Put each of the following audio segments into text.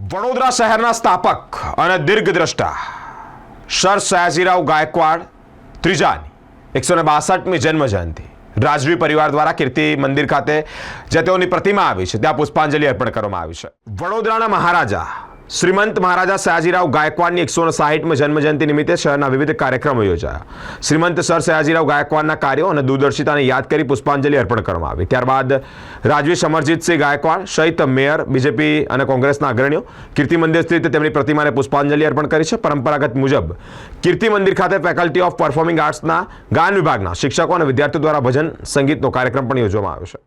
વડોદરા શહેરના સ્થાપક અને દીર્ઘદ્રષ્ટા સર સયાજીરાવ ગાયકવાડ ત્રીજાની 162મી જન્મજયંતિ રાજવી પરિવાર દ્વારા કીર્તિ મંદિર ખાતે જે તેઓની પ્રતિમા આવી છે ત્યાં પુષ્પાંજલિ અર્પણ કરવામાં આવી છે। વડોદરાના મહારાજા શ્રીમંત મહારાજા સયાજીરાવ ગાયકવાડની 160મી જન્મજયંતિ નિમિત્તે શહેરના વિવિધ કાર્યક્રમો યોજાયા। શ્રીમંત સર સયાજીરાવ ગાયકવાડના કાર્યો અને દૂરદર્શિતાને યાદ કરી પુષ્પાંજલિ અર્પણ કરવામાં આવી। ત્યારબાદ રાજવી સમરજીતસિંહ ગાયકવાડ સહિત મેયર, બીજેપી અને કોંગ્રેસના અગ્રણીઓ કીર્તિ મંદિર સ્થિત તેમની પ્રતિમાને પુષ્પાંજલિ અર્પણ કરી છે। પરંપરાગત મુજબ કીર્તિ મંદિર ખાતે ફેકલ્ટી ઓફ પરફોર્મિંગ આર્ટ્સના ગાયન વિભાગના શિક્ષકો અને વિદ્યાર્થીઓ દ્વારા ભજન સંગીતનો કાર્યક્રમ પણ યોજવામાં આવ્યો છે।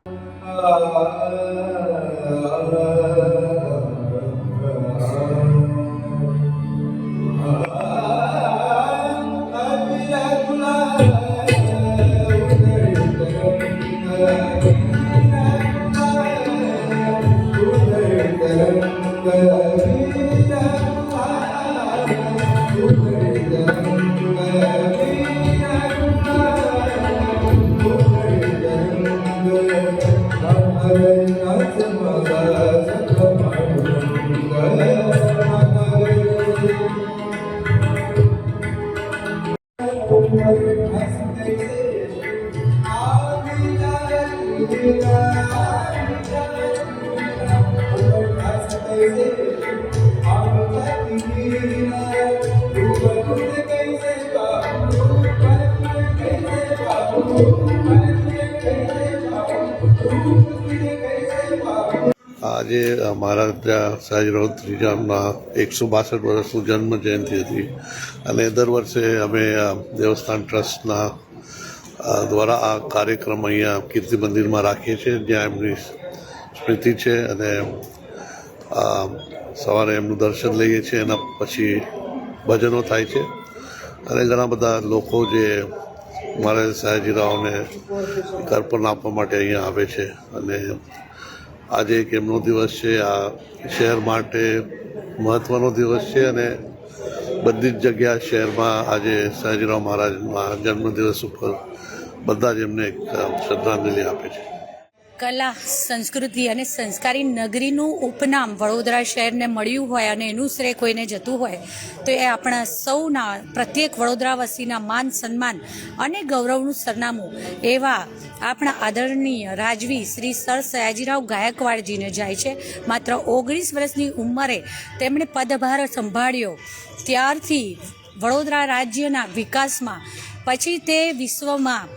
આજે મહારાજા સયાજીરાવ ત્રીજાના 162 વર્ષની જન્મ જયંતિ હતી અને દર વર્ષે અમે દેવસ્થાન ટ્રસ્ટના દ્વારા આ કાર્યક્રમ અહીંયા કીર્તિ મંદિરમાં રાખીએ છીએ, જ્યાં એમની સ્મૃતિ છે અને સવારે એમનું દર્શન લઈએ છીએ, એના પછી ભજનો થાય છે અને ઘણા બધા લોકો જે મહારાજા સયાજીરાવને અર્પણ આપવા માટે અહીંયા આવે છે અને આજે એક એમનો દિવસ છે। આ શહેર માટે મહત્ત્વનો દિવસ છે અને બધી જ જગ્યા શહેરમાં આજે સયાજીરાવ મહારાજના જન્મદિવસ ઉપર બધા જ એમને એક શ્રદ્ધાંજલિ આપે છે। કલા, સંસ્કૃતિ અને સંસ્કારી નગરીનું ઉપનામ વડોદરા શહેરને મળ્યું હોય અને એનું શ્રેય કોઈને જતું હોય તો એ આપણા સૌના પ્રત્યેક વડોદરાવાસીના માન, સન્માન અને ગૌરવનું સરનામું એવા આપણા આદરણીય રાજવી શ્રી સર સયાજીરાવ ગાયકવાડજીને જાય છે। માત્ર 19 વર્ષની ઉંમરે તેમણે પદભાર સંભાળ્યો ત્યારથી વડોદરા રાજ્યના વિકાસમાં, પછી તે વિશ્વમાં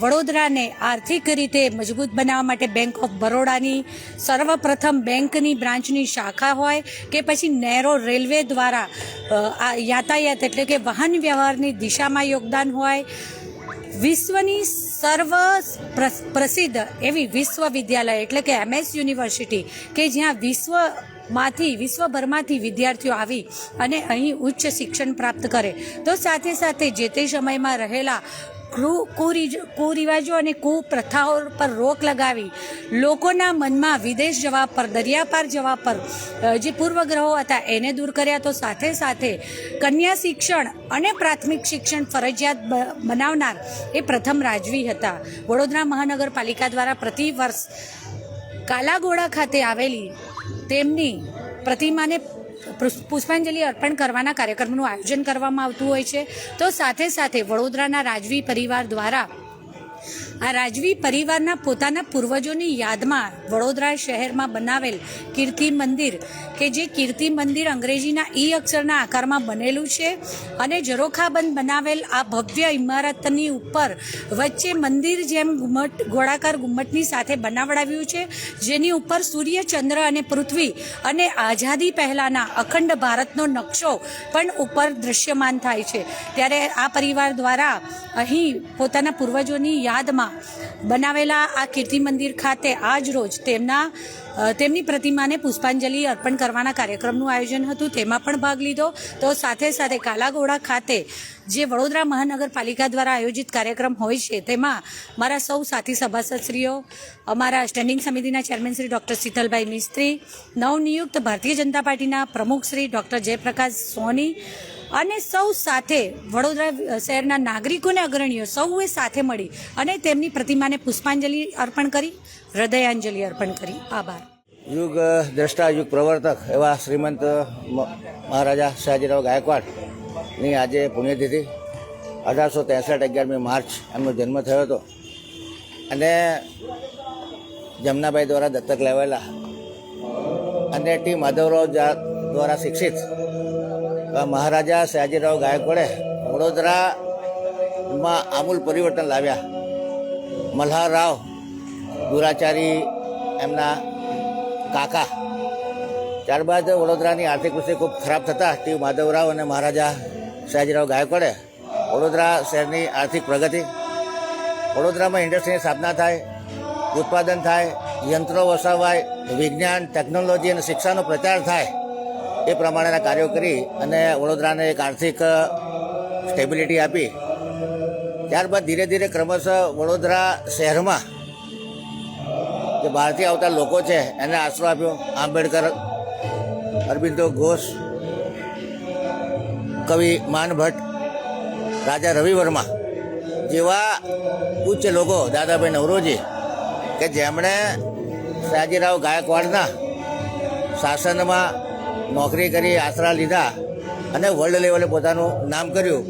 વડોદરાને આર્થિક રીતે મજબૂત બનાવવા માટે બેંક ઓફ બરોડાની સર્વપ્રથમ બેંકની બ્રાન્ચની શાખા હોય કે પછી નેરો રેલવે દ્વારા યાતાયાત એટલે કે વાહન વ્યવહારની દિશામાં યોગદાન હોય, વિશ્વની સર્વ પ્રસિદ્ધ એવી વિશ્વવિદ્યાલય એટલે કે MS યુનિવર્સિટી કે જ્યાં વિશ્વભરમાંથી વિદ્યાર્થીઓ આવી અને અહીં ઉચ્ચ શિક્ષણ પ્રાપ્ત કરે, તો સાથે સાથે જે તે સમયમાં રહેલા કુરિવાજો અને કુપ્રથાઓ પર રોક લગાવી લોકોના મનમાં વિદેશ જવા પર, દરિયાપાર જવા પર જે પૂર્વગ્રહો હતા એને દૂર કર્યા, તો સાથે સાથે કન્યા શિક્ષણ અને પ્રાથમિક શિક્ષણ ફરજિયાત બનાવનાર એ પ્રથમ રાજવી હતા। વડોદરા મહાનગરપાલિકા દ્વારા પ્રતિવર્ષ કાલાઘોડા ખાતે આવેલી તેમની પ્રતિમાને પુષ્પાંજલિ અર્પણ કરવાના કાર્યક્રમનું આયોજન કરવામાં આવતું હોય છે। તો સાથે સાથે વડોદરાના રાજવી પરિવાર દ્વારા આ રાજવી પરિવારના પોતાના પૂર્વજોની યાદમાં વડોદરા શહેરમાં બનાવેલ કીર્તિ મંદિર કે જે કીર્તિ મંદિર અંગ્રેજીના ઈ અક્ષરના આકારમાં બનેલું છે અને ઝરોખાબંધ બનાવેલ આ ભવ્ય ઇમારતની ઉપર વચ્ચે મંદિર જેમ ગોળાકાર ગુમ્મટની સાથે બનાવડાવ્યું છે, જેની ઉપર સૂર્ય, ચંદ્ર અને પૃથ્વી અને આઝાદી પહેલાંના અખંડ ભારતનો નકશો પણ ઉપર દૃશ્યમાન થાય છે। ત્યારે આ પરિવાર દ્વારા અહીં પોતાના પૂર્વજોની યાદમાં બનાવેલા આ કીર્તિ મંદિર ખાતે આજ રોજ તેમની પ્રતિમાને પુષ્પાંજલિ અર્પણ કરવાના કાર્યક્રમનું આયોજન હતું, તેમાં પણ ભાગ લીધો। તો સાથે સાથે કાલાઘોડા ખાતે જે વડોદરા મહાનગરપાલિકા દ્વારા આયોજિત કાર્યક્રમ હોય છે તેમાં મારા સૌ સાથી સભાસદશ્રીઓ, અમારા સ્ટેન્ડિંગ સમિતિના ચેરમેન શ્રી ડૉક્ટર શીતલભાઈ મિસ્ત્રી, નવનિયુક્ત ભારતીય જનતા પાર્ટીના પ્રમુખ શ્રી ડૉક્ટર જયપ્રકાશ સોની અને સૌ સાથે વડોદરા શહેરના નાગરિકોને અગ્રણીઓ સૌએ સાથે મળી અને તેમની પ્રતિમાને પુષ્પાંજલિ અર્પણ કરી, હૃદયાંજલિ અર્પણ કરી। આભાર। યુગ દ્રષ્ટા યુગ પ્રવર્તક એવા શ્રીમંત મહારાજા સયાજીરાવ ગાયકવાડની આજે પુણ્યતિથિ 1863 11મી માર્ચ એમનો જન્મ થયો હતો અને જમનાભાઈ દ્વારા દત્તક લેવાયેલા અને ટી માધવરાવ દ્વારા શિક્ષિત મહારાજા સયાજીરાવ ગાયકવાડે વડોદરામાં આમૂલ પરિવર્તન લાવ્યા. મલ્હારરાવ દુરાચારી એમના કાકા. ત્યારબાદ વડોદરાની આર્થિક સ્થિતિ ખૂબ ખરાબ થતાં ટી માધવરાવ અને મહારાજા સયાજીરાવ ગાયકવાડે વડોદરા શહેરની આર્થિક પ્રગતિ, વડોદરામાં ઇન્ડસ્ટ્રીની સ્થાપના થાય, ઉત્પાદન થાય, યંત્રો વસાવાય, વિજ્ઞાન, ટેકનોલોજી અને શિક્ષાનો પ્રચાર થાય એ પ્રમાણેના કાર્યો કરી અને વડોદરાને એક આર્થિક સ્ટેબિલિટી આપી. ત્યારબાદ ધીરે ધીરે ક્રમશઃ વડોદરા શહેરમાં જે બહારથી આવતા લોકો છે એને આશરો આપ્યો. આંબેડકર, અરબિંદો ઘોષ, કવિ માનભટ્ટ, રાજા રવિ વર્મા જેવા ઉચ્ચ લોકો, દાદાભાઈ નવરોજી કે જેમણે સયાજીરાવ ગાયકવાડના શાસનમાં નોકરી કરી, આશરા લીધા અને વર્લ્ડ લેવલે પોતાનું નામ કર્યું.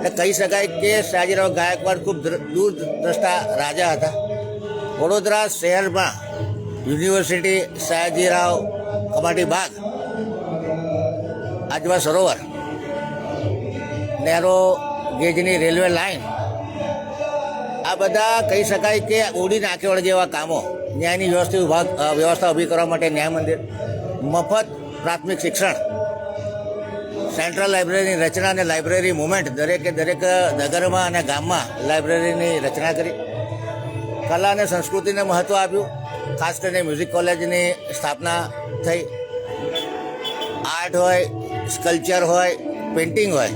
એટલે કહી શકાય કે સયાજીરાવ ગાયકવાડ ખૂબ દૂરદ્રષ્ટા રાજા હતા. વડોદરા શહેરમાં યુનિવર્સિટી, સયાજીરાવ કમાટી બાગ, આજવા સરોવર, નેરો ગેજની રેલવે લાઇન, આ બધા કહી શકાય કે ઓડી નાકેવળ જેવા કામો, ન્યાયની વ્યવસ્થા ઊભી કરવા માટે ન્યાય મંદિર, મફત પ્રાથમિક શિક્ષણ, સેન્ટ્રલ લાઇબ્રેરીની રચના અને લાઇબ્રેરી મુવમેન્ટ, દરેકે દરેક નગરમાં અને ગામમાં લાઇબ્રેરીની રચના કરી. કલા અને સંસ્કૃતિને મહત્ત્વ આપ્યું. ખાસ કરીને મ્યુઝિક કોલેજની સ્થાપના થઈ. આર્ટ હોય, સ્કલ્પચર હોય, પેઇન્ટિંગ હોય,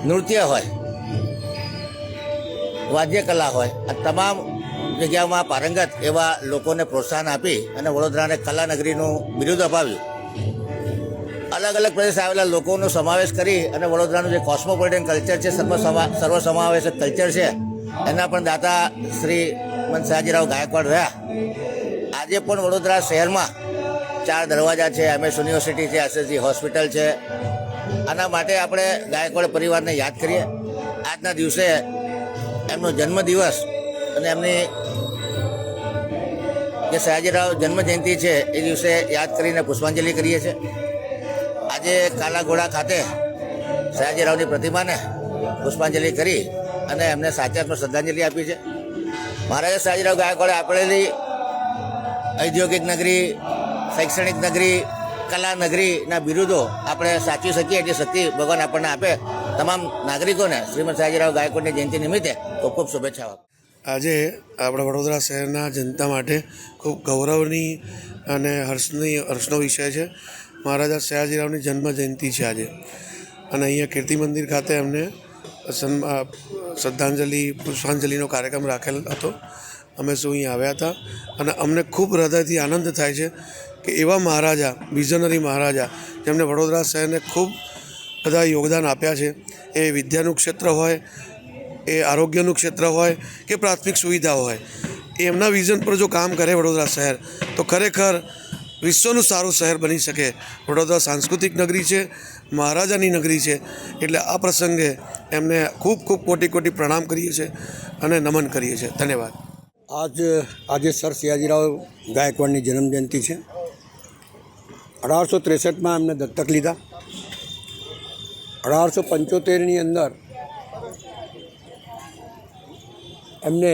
નૃત્ય હોય, વાદ્ય કલા હોય, આ તમામ જગ્યાઓમાં પારંગત એવા લોકોને પ્રોત્સાહન આપી અને વડોદરાને કલા નગરીનું બિરુદ અપાવ્યું. અલગ અલગ પ્રદેશ આવેલા લોકોનો સમાવેશ કરી અને વડોદરાનું જે કોસ્મોપોલિટન કલ્ચર છે, સર્વસમાવેશક કલ્ચર છે, એના પણ દાતા શ્રીમંત સયાજીરાવ ગાયકવાડ રહ્યા. આજે પણ વડોદરા શહેરમાં 4 દરવાજા છે, MS યુનિવર્સિટી છે, SSG હોસ્પિટલ છે. આના માટે આપણે ગાયકવાડ પરિવારને યાદ કરીએ. આજના દિવસે એમનો જન્મદિવસ અને એમની જે સયાજીરાવ જન્મજયંતિ છે એ દિવસે યાદ કરીને પુષ્પાંજલિ કરીએ છીએ. આજે કાલાઘોડા ખાતે સયાજીરાવની પ્રતિમાને પુષ્પાંજલિ કરી અને એમને સાચા અર્થમાં શ્રદ્ધાંજલિ આપી છે. મહારાજા સયાજીરાવ ગાયકવાડે આપેલી ઔદ્યોગિક નગરી, શૈક્ષણિક નગરી, કલા નગરીના બિરુદો આપણે સાચવી શકીએ એટલી શક્તિ ભગવાન આપણને આપે. તમામ નાગરિકોને શ્રીમંત સયાજીરાવ ગાયકવાડની જયંતિ નિમિત્તે ખૂબ ખૂબ શુભેચ્છાઓ. આજે આપણા વડોદરા શહેરના જનતા માટે ખૂબ ગૌરવની અને હર્ષનો વિષય છે. મહારાજા સયાજીરાવની જન્મ જયંતિ છે આજે, અને અહીંયા કીર્તિ મંદિર ખાતે અમને શ્રદ્ધાંજલિ, પુષ્પાંજલિનો કાર્યક્રમ રાખેલ હતો. અમે સૌ અહીં આવ્યા હતા અને અમને ખૂબ હૃદયથી આનંદ થાય છે કે એવા મહારાજા, વિઝનરી મહારાજા, જેમણે વડોદરા શહેરને ખૂબ બધા યોગદાન આપ્યા છે. એ વિદ્યાનું ક્ષેત્ર હોય, એ આરોગ્યનું ક્ષેત્ર હોય કે પ્રાથમિક સુવિધાઓ હોય, એમના વિઝન પર જો કામ કરે વડોદરા શહેર તો ખરેખર વિશ્વનું સારું શહેર બની શકે. વડોદરા સાંસ્કૃતિક નગરી છે, મહારાજાની નગરી છે. એટલે આ પ્રસંગે એમને ખૂબ ખૂબ કોટી કોટી પ્રણામ કરીએ છીએ અને નમન કરીએ છીએ. ધન્યવાદ. આજે સર સયાજીરાવ ગાયકવાડની જન્મજયંતિ છે. 1863માં એમને દત્તક લીધા. 1875ની અંદર એમને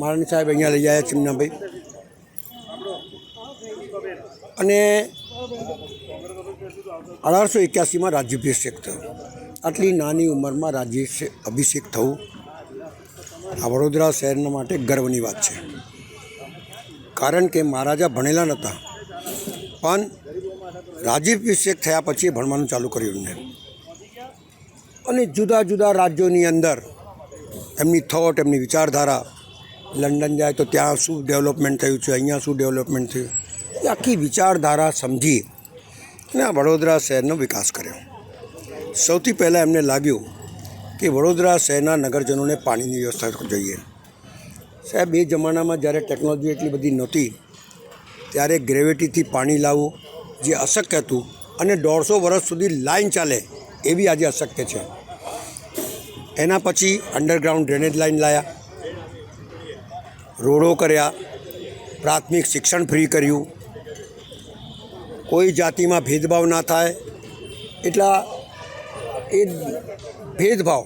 મારાણી સાહેબ અહીંયા લઈ આવ્યા ચિમનાભાઈ, અને 1881માં રાજ્યાભિષેક થયો. આટલી નાની ઉંમરમાં અભિષેક થવું આ વડોદરા શહેરના માટે ગર્વની વાત છે. કારણ કે મહારાજા ભણેલા નહોતા, પણ રાજ્યાભિષેક થયા પછી ભણવાનું ચાલુ કર્યું એમને. અને જુદા જુદા રાજ્યોની અંદર એમની થોટ, એમની વિચારધારા, લંડન જાય તો ત્યાં શું ડેવલપમેન્ટ થયું છે, અહીંયા શું ડેવલપમેન્ટ થયું, એ આખી વિચારધારા સમજી અને આ વડોદરા શહેરનો વિકાસ કર્યો. સૌથી પહેલાં એમને લાગ્યું કે વડોદરા શહેરના નગરજનોને પાણીની વ્યવસ્થા જોઈએ. સાહેબ, એ જમાનામાં જ્યારે ટેકનોલોજી એટલી બધી નહોતી ત્યારે ગ્રેવિટીથી પાણી લાવવું જે અશક્ય હતું અને 150 વર્ષ સુધી લાઈન ચાલે એ બી આજે અશક્ય છે. એના પછી અંડરગ્રાઉન્ડ ડ્રેનેજ લાઈન લાવ્યા, રોડો કર્યા, પ્રાથમિક શિક્ષણ ફ્રી કર્યું, કોઈ જાતિમાં ભેદભાવ ના થાય એટલા એ ભેદભાવ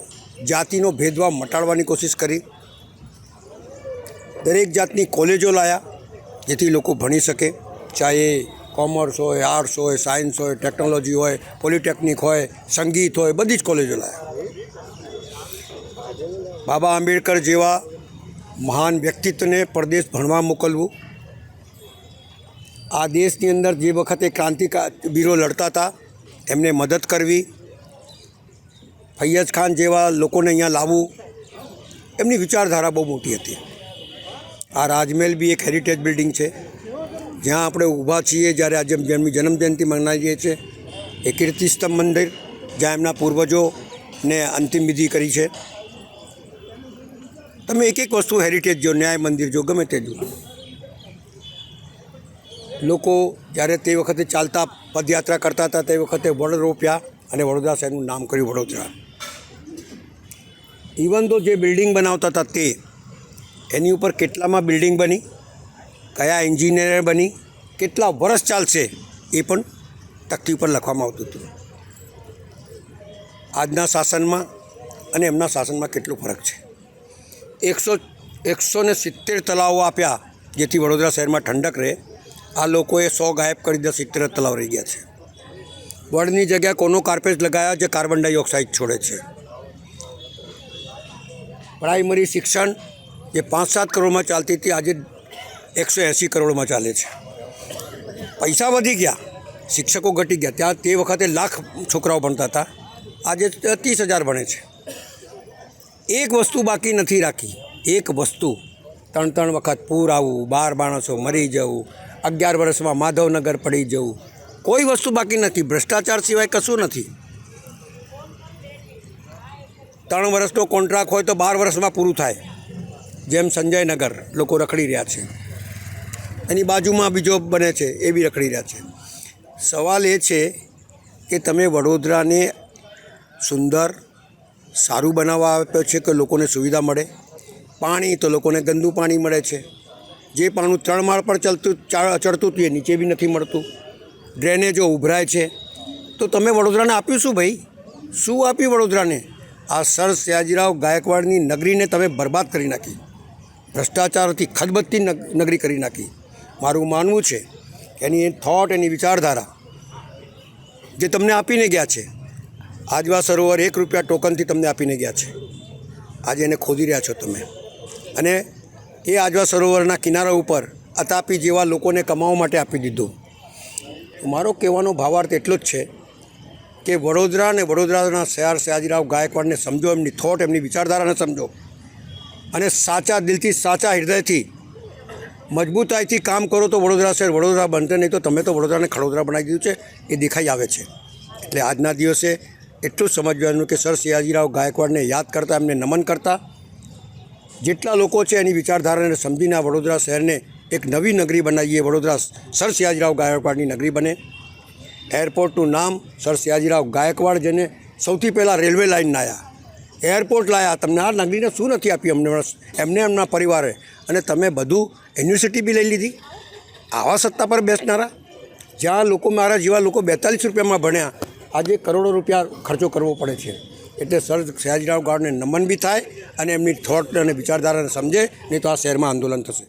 જાતિનો ભેદભાવ મટાડવાની કોશિશ કરી. દરેક જાતની કોલેજો લાવ્યા જેથી લોકો ભણી શકે, ચાહે કોમર્સ હોય, આર્ટ્સ હોય, સાયન્સ હોય, ટેકનોલોજી હોય, પોલિટેકનિક હોય, સંગીત હોય, બધી જ કોલેજો લાવ્યા. બાબા આંબેડકર જેવા મહાન વ્યક્તિત્વને પરદેશ ભણવા મોકલવું, આ દેશની અંદર જે વખતે ક્રાંતિવીરો લડતા હતા એમને મદદ કરવી, ફૈયજ ખાન જેવા લોકોને અહીંયા લાવવું, એમની વિચારધારા બહુ મોટી હતી. આ રાજમહેલ બી એક હેરિટેજ બિલ્ડિંગ છે જ્યાં આપણે ઊભા છીએ જ્યારે આજે જેમની જન્મજયંતિ મનાવીએ છીએ. એ કીર્તિસ્તંભ મંદિર જ્યાં એમના પૂર્વજોને અંતિમ વિધિ કરી છે. તમે એક વસ્તુ હેરિટેજ જો, ન્યાય મંદિર જો, ગમે તે જો. લોકો જ્યારે તે વખતે ચાલતા પદયાત્રા કરતા હતા તે વખતે વડ રોપ્યા અને વડોદરા શહેરનું નામ કર્યું વડોદરા. ઇવન તો જે બિલ્ડિંગ બનાવતા હતા તે એની ઉપર કેટલામાં બિલ્ડિંગ બની, કયા એન્જિનિયર બની, કેટલા વર્ષ ચાલશે એ પણ તકતી ઉપર લખવામાં આવતું હતું. આજના શાસનમાં અને એમના શાસનમાં કેટલો ફરક છે. 170 તલાવો આપ્યા જેથી વડોદરા શહેરમાં ઠંડક રહે. આ લોકોએ 100 ગાયબ કરી 70 તલાવ રહી ગયા છે. વડની જગ્યાએ કોનો કાર્પેટ લગાવ્યા જે કાર્બન ડાયોક્સાઇડ છોડે છે. પ્રાઇમરી શિક્ષણ જે 5-7 કરોડમાં ચાલતી હતી આજે 180 કરોડમાં ચાલે છે. પૈસા વધી ગયા, શિક્ષકો ઘટી ગયા. ત્યાં તે વખતે લાખ છોકરાઓ ભણતા હતા, આજે 30,000 ભણે છે. એક વસ્તુ બાકી નથી રાખી, એક વસ્તુ 3 વખત પૂર આવવું, 12 માણસો મરી જવું, 11 વર્ષમાં માધવનગર પડી જવું, કોઈ વસ્તુ બાકી નથી. ભ્રષ્ટાચાર સિવાય કશું નથી. 3 વર્ષનો કોન્ટ્રાક્ટ હોય તો 12 વર્ષમાં પૂરું થાય, જેમ સંજયનગર લોકો રખડી રહ્યા છે. એની બાજુમાં બીજો બને છે એ બી રખડી રહ્યા છે. સવાલ એ છે કે તમે વડોદરાને સુંદર સારું બનાવવા આપ્યો છે કે લોકોને સુવિધા મળે. પાણી તો લોકોને ગંદુ પાણી મળે છે. જે પાણી 3 માળ પર ચડતું હતું એ નીચે બી નથી મળતું. ડ્રેનેજો ઉભરાય છે. તો તમે વડોદરાને આપ્યું શું ભાઈ? શું આપ્યું વડોદરાને? આ સર સયાજીરાવ ગાયકવાડની નગરીને તમે બરબાદ કરી નાખી, ભ્રષ્ટાચારથી ખદબદતી નગરી કરી નાખી. મારું માનવું છે કે એની થોટ, એની વિચારધારા જે તમને આપીને ગયા છે, આજવા સરોવર 1 રૂપિયા ટોકનથી તમને આપીને ગયા છે, આજે એને ખોદી રહ્યા છો તમે. અને એ આજવા સરોવરના કિનારા ઉપર અતાપી જેવા લોકોને કમાવા માટે આપી દીધું. મારો કહેવાનો ભાવાર્થ એટલો જ છે કે વડોદરા અને વડોદરાના સર સયાજીરાવ ગાયકવાડને સમજો, એમની થોટ, એમની વિચારધારાને સમજો અને સાચા દિલથી, સાચા હૃદયથી, મજબૂતાઈથી કામ કરો તો વડોદરા શહેર વડોદરા બનશે. નહીં તો તમે તો વડોદરાને ખડોદરા બનાવી દીધું છે, એ દેખાઈ આવે છે. એટલે આજના દિવસે એટલું જ સમજવાનું કે સર સયાજીરાવ ગાયકવાડને યાદ કરતાં, એમને નમન કરતાં, જેટલા લોકો છે એની વિચારધારાને સમજીને આ વડોદરા શહેરને એક નવી નગરી બનાવીએ. વડોદરા સર સયાજીરાવ ગાયકવાડની નગરી બને. એરપોર્ટનું નામ સર સયાજીરાવ ગાયકવાડ, જેને સૌથી પહેલાં રેલવે લાઇન લાવ્યા, એરપોર્ટ લાવ્યા. તમને આ નગરીને શું નથી આપી એમને એમના પરિવારે? અને તમે બધું યુનિવર્સિટી બી લઈ લીધી. આવા સત્તા પર બેસનારા, જ્યાં લોકો, મારા જેવા લોકો 42 રૂપિયામાં ભણ્યા, આજે કરોડો રૂપિયા ખર્ચો કરવો પડે છે. એટલે સર સયાજીરાવ ગાયકવાડને નમન બી થાય અને એમની થોટ અને વિચારધારાને સમજે. નહીં તો આ શહેરમાં આંદોલન થશે.